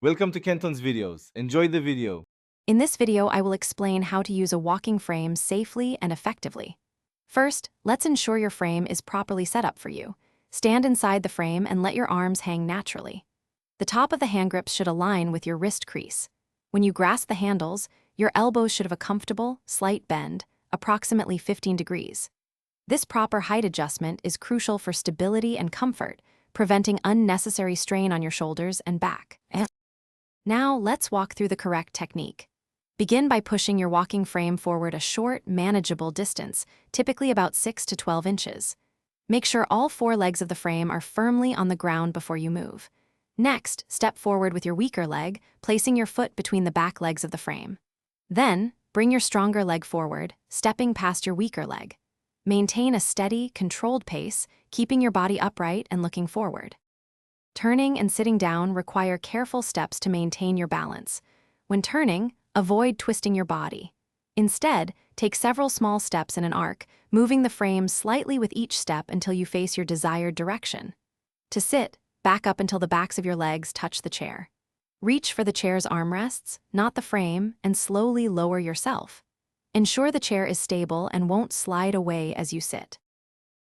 Welcome to Kenton's videos. Enjoy the video. In this video, I will explain how to use a walking frame safely and effectively. First, let's ensure your frame is properly set up for you. Stand inside the frame and let your arms hang naturally. The top of the hand grips should align with your wrist crease. When you grasp the handles, your elbows should have a comfortable, slight bend, approximately 15 degrees. This proper height adjustment is crucial for stability and comfort, preventing unnecessary strain on your shoulders and back. Now, let's walk through the correct technique. Begin by pushing your walking frame forward a short, manageable distance, typically about 6 to 12 inches. Make sure all 4 legs of the frame are firmly on the ground before you move. Next, step forward with your weaker leg, placing your foot between the back legs of the frame. Then, bring your stronger leg forward, stepping past your weaker leg. Maintain a steady, controlled pace, keeping your body upright and looking forward. Turning and sitting down require careful steps to maintain your balance. When turning, avoid twisting your body. Instead, take several small steps in an arc, moving the frame slightly with each step until you face your desired direction. To sit, back up until the backs of your legs touch the chair. Reach for the chair's armrests, not the frame, and slowly lower yourself. Ensure the chair is stable and won't slide away as you sit.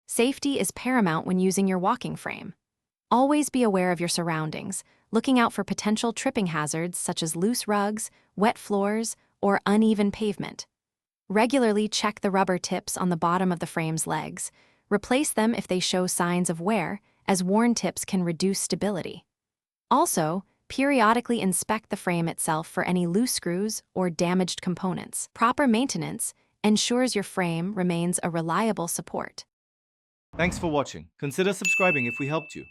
Safety is paramount when using your walking frame. Always be aware of your surroundings, looking out for potential tripping hazards such as loose rugs, wet floors, or uneven pavement. Regularly check the rubber tips on the bottom of the frame's legs. Replace them if they show signs of wear, as worn tips can reduce stability. Also, periodically inspect the frame itself for any loose screws or damaged components. Proper maintenance ensures your frame remains a reliable support. Thanks for watching. Consider subscribing if we helped you.